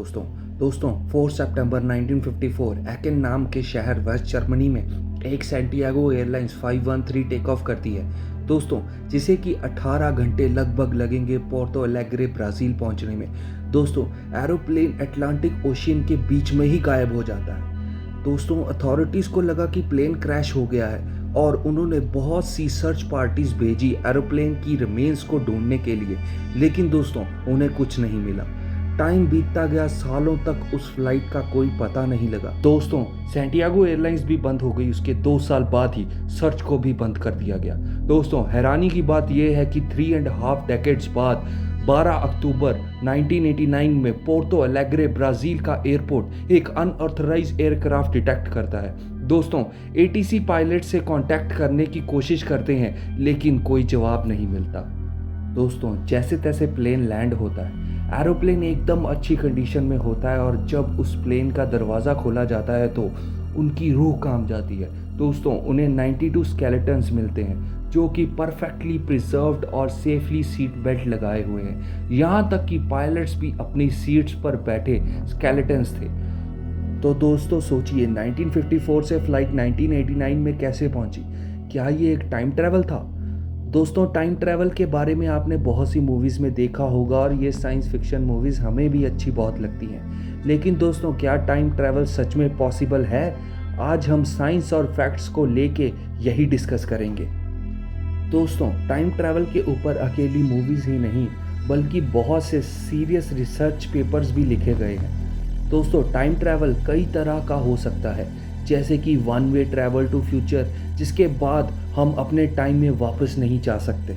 दोस्तों 4 सितंबर 1954 एकेन नाम के शहर वेस्ट जर्मनी में एक सैंटियागो एयरलाइंस 513 टेक ऑफ करती है दोस्तों, जिसे कि 18 घंटे लगभग लगेंगे पोर्तो एलेग्रे ब्राज़ील पहुंचने में। दोस्तों एरोप्लेन अटलांटिक ओशियन के बीच में ही गायब हो जाता है। दोस्तों अथॉरिटीज़ को लगा कि प्लेन क्रैश हो गया है और उन्होंने बहुत सी सर्च पार्टीज भेजी एरोप्लेन की रिमेन्स को ढूंढने के लिए, लेकिन दोस्तों उन्हें कुछ नहीं मिला। टाइम बीतता गया, सालों तक उस फ्लाइट का कोई पता नहीं लगा। दोस्तों सैंटियागो एयरलाइंस भी बंद हो गई, उसके 2 साल बाद ही सर्च को भी बंद कर दिया गया। दोस्तों हैरानी की बात यह है कि 3.5 डेकेड्स बाद 12 अक्टूबर 1989 में पोर्तो एलेग्रे ब्राज़ील का एयरपोर्ट एक अनऑथराइज्ड एयरक्राफ्ट डिटेक्ट करता है। दोस्तों एटीसी पायलट से कांटेक्ट करने की कोशिश करते हैं, लेकिन कोई जवाब नहीं मिलता। दोस्तों जैसे तैसे प्लेन लैंड होता है, एरोप्लेन एकदम अच्छी कंडीशन में होता है और जब उस प्लेन का दरवाज़ा खोला जाता है तो उनकी रूह कांप जाती है। दोस्तों उन्हें 92 स्केलेटन्स मिलते हैं जो कि परफेक्टली प्रिजर्व्ड और सेफली सीट बेल्ट लगाए हुए हैं। यहाँ तक कि पायलट्स भी अपनी सीट्स पर बैठे स्केलेटन्स थे। तो दोस्तों सोचिए 1954 से फ्लाइट 1989 में कैसे पहुंची? क्या ये एक टाइम ट्रैवल था? दोस्तों टाइम ट्रैवल के बारे में आपने बहुत सी मूवीज़ में देखा होगा और ये साइंस फिक्शन मूवीज़ हमें भी अच्छी बहुत लगती हैं, लेकिन दोस्तों क्या टाइम ट्रैवल सच में पॉसिबल है? आज हम साइंस और फैक्ट्स को लेके यही डिस्कस करेंगे। दोस्तों टाइम ट्रैवल के ऊपर अकेली मूवीज़ ही नहीं बल्कि बहुत से सीरियस रिसर्च पेपर्स भी लिखे गए हैं। दोस्तों टाइम ट्रैवल कई तरह का हो सकता है, जैसे कि 1 वे ट्रैवल टू फ्यूचर, जिसके बाद हम अपने टाइम में वापस नहीं जा सकते।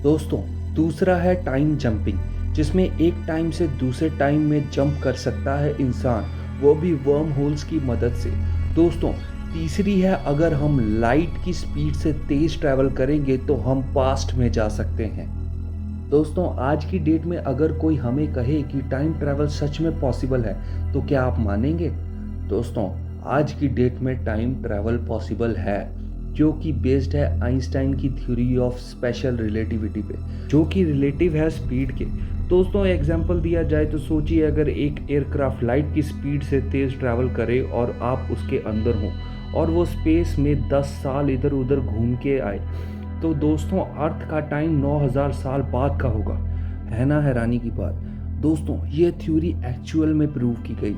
दोस्तों दूसरा है टाइम जंपिंग, जिसमें एक टाइम से दूसरे टाइम में जंप कर सकता है इंसान, वो भी वर्म होल्स की मदद से। दोस्तों तीसरी है, अगर हम लाइट की स्पीड से तेज ट्रैवल करेंगे तो हम पास्ट में जा सकते हैं। दोस्तों आज की डेट में अगर कोई हमें कहे कि टाइम ट्रैवल सच में पॉसिबल है तो क्या आप मानेंगे? दोस्तों आज की डेट में टाइम ट्रैवल पॉसिबल है, जो कि बेस्ड है आइंस्टाइन की थ्योरी ऑफ स्पेशल रिलेटिविटी पे, जो कि रिलेटिव है स्पीड के। दोस्तों एग्जांपल दिया जाए तो सोचिए अगर एक एयरक्राफ्ट लाइट की स्पीड से तेज ट्रैवल करे और आप उसके अंदर हों और वो स्पेस में 10 साल इधर उधर घूम के आए, तो दोस्तों अर्थ का टाइम 9000 साल बाद का होगा। है ना हैरानी की बात? दोस्तों ये थ्योरी एक्चुअल में प्रूव की गई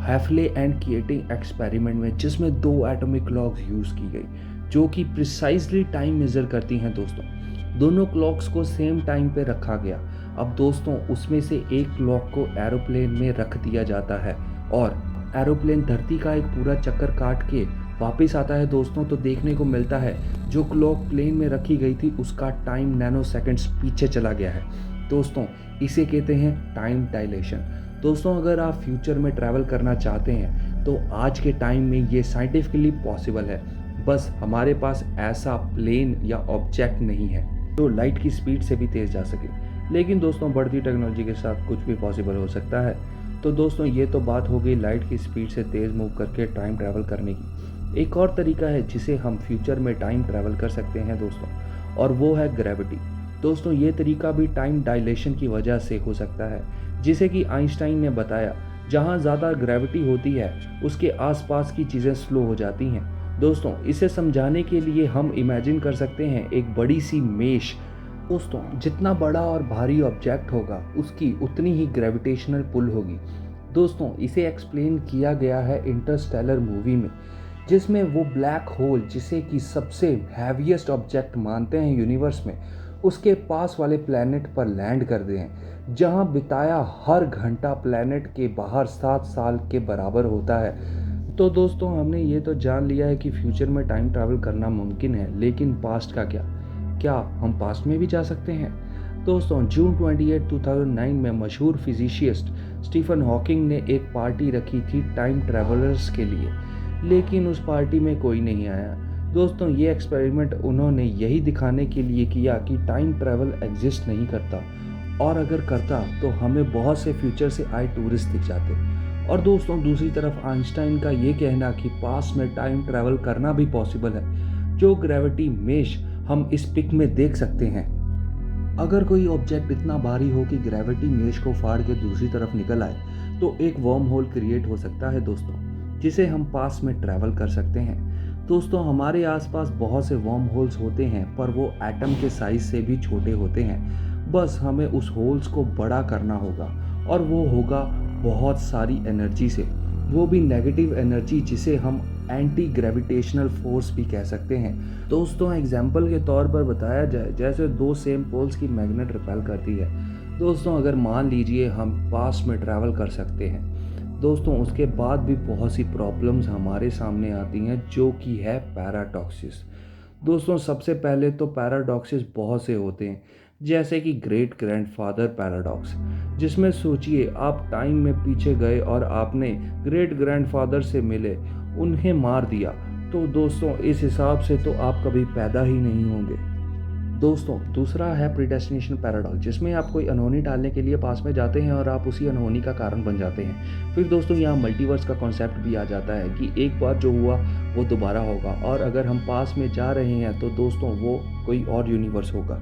हैफले एंड किएटिंग एक्सपेरिमेंट में, जिसमें 2 एटॉमिक क्लॉक्स यूज़ की गई जो कि प्रिसाइजली टाइम मेज़र करती हैं। दोस्तों दोनों क्लॉक्स को सेम टाइम पे रखा गया। अब दोस्तों उसमें से एक क्लॉक को एरोप्लेन में रख दिया जाता है और एरोप्लेन धरती का एक पूरा चक्कर काट के वापस आता है। दोस्तों तो देखने को मिलता है जो क्लॉक प्लेन में रखी गई थी उसका टाइम नैनो सेकेंड्स पीछे चला गया है। दोस्तों इसे कहते हैं टाइम डायलेशन। दोस्तों अगर आप फ्यूचर में ट्रैवल करना चाहते हैं तो आज के टाइम में ये साइंटिफिकली पॉसिबल है, बस हमारे पास ऐसा प्लेन या ऑब्जेक्ट नहीं है जो लाइट की स्पीड से भी तेज़ जा सके। लेकिन दोस्तों बढ़ती टेक्नोलॉजी के साथ कुछ भी पॉसिबल हो सकता है। तो दोस्तों ये तो बात हो गई लाइट की स्पीड से तेज़ मूव करके टाइम ट्रैवल करने की। एक और तरीका है जिसे हम फ्यूचर में टाइम ट्रैवल कर सकते हैं दोस्तों, और वो है ग्रेविटी। दोस्तों ये तरीका भी टाइम डायलेशन की वजह से हो सकता है, जिसे कि आइंस्टाइन ने बताया जहाँ ज़्यादा ग्रेविटी होती है उसके आसपास की चीज़ें स्लो हो जाती हैं। दोस्तों इसे समझाने के लिए हम इमेजिन कर सकते हैं एक बड़ी सी मेश। दोस्तों जितना बड़ा और भारी ऑब्जेक्ट होगा उसकी उतनी ही ग्रेविटेशनल पुल होगी। दोस्तों इसे एक्सप्लेन किया गया है इंटरस्टेलर मूवी में, जिसमें वो ब्लैक होल जिसे कि सबसे हैवीएस्ट ऑब्जेक्ट मानते हैं यूनिवर्स में, उसके पास वाले प्लैनेट पर लैंड करते हैं, जहां बिताया हर घंटा प्लैनेट के बाहर 7 साल के बराबर होता है। तो दोस्तों हमने ये तो जान लिया है कि फ्यूचर में टाइम ट्रैवल करना मुमकिन है, लेकिन पास्ट का क्या हम पास्ट में भी जा सकते हैं? दोस्तों जून 28, 2009 में मशहूर फिजिशिस्ट स्टीफन हॉकिंग ने एक पार्टी रखी थी टाइम ट्रैवलर्स के लिए, लेकिन उस पार्टी में कोई नहीं आया। दोस्तों ये एक्सपेरिमेंट उन्होंने यही दिखाने के लिए किया कि टाइम ट्रैवल एग्जिस्ट नहीं करता, और अगर करता तो हमें बहुत से फ्यूचर से आए टूरिस्ट दिख जाते। और दोस्तों दूसरी तरफ आइंस्टाइन का ये कहना कि पास्ट में टाइम ट्रैवल करना भी पॉसिबल है, जो ग्रेविटी मेश हम इस पिक में देख सकते हैं। अगर कोई ऑब्जेक्ट इतना भारी हो कि ग्रेविटी मेश को फाड़ के दूसरी तरफ निकल आए तो एक वर्म होल क्रिएट हो सकता है दोस्तों, जिसे हम पास में ट्रैवल कर सकते हैं। दोस्तों हमारे आसपास बहुत से वर्म होल्स होते हैं, पर वो एटम के साइज से भी छोटे होते हैं। बस हमें उस होल्स को बड़ा करना होगा, और वो होगा बहुत सारी एनर्जी से, वो भी नेगेटिव एनर्जी, जिसे हम एंटी ग्रेविटेशनल फोर्स भी कह सकते हैं। दोस्तों एग्जाम्पल के तौर पर बताया जाए, जैसे दो सेम पोल्स की मैग्नेट रिपेल करती है। दोस्तों अगर मान लीजिए हम पास में ट्रैवल कर सकते हैं दोस्तों, उसके बाद भी बहुत सी प्रॉब्लम्स हमारे सामने आती हैं, जो कि है पैराडॉक्सिस। दोस्तों सबसे पहले तो पैराडॉक्सिस बहुत से होते हैं, जैसे कि ग्रेट ग्रैंडफादर पैराडॉक्स, जिसमें सोचिए आप टाइम में पीछे गए और आपने ग्रेट ग्रैंडफादर से मिले, उन्हें मार दिया, तो दोस्तों इस हिसाब से तो आप कभी पैदा ही नहीं होंगे। दोस्तों दूसरा है प्रीडेस्टिनेशन पैराडॉक्स, जिसमें आप कोई अनहोनी टालने के लिए पास में जाते हैं और आप उसी अनहोनी का कारण बन जाते हैं। फिर दोस्तों यहाँ मल्टीवर्स का कॉन्सेप्ट भी आ जाता है कि एक बार जो हुआ वो दोबारा होगा, और अगर हम पास में जा रहे हैं तो दोस्तों वो कोई और यूनिवर्स होगा।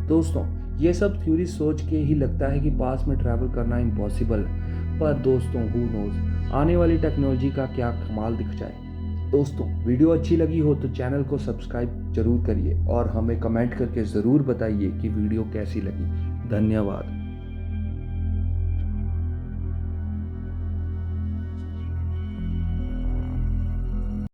दोस्तों ये सब थ्योरी सोच के ही लगता है कि पास में ट्रैवल करना इम्पॉसिबल है, पर दोस्तों हु नोज आने वाली टेक्नोलॉजी का क्या कमाल दिख जाए। दोस्तों वीडियो अच्छी लगी हो तो चैनल को सब्सक्राइब जरूर करिए, और हमें कमेंट करके ज़रूर बताइए कि वीडियो कैसी लगी। धन्यवाद।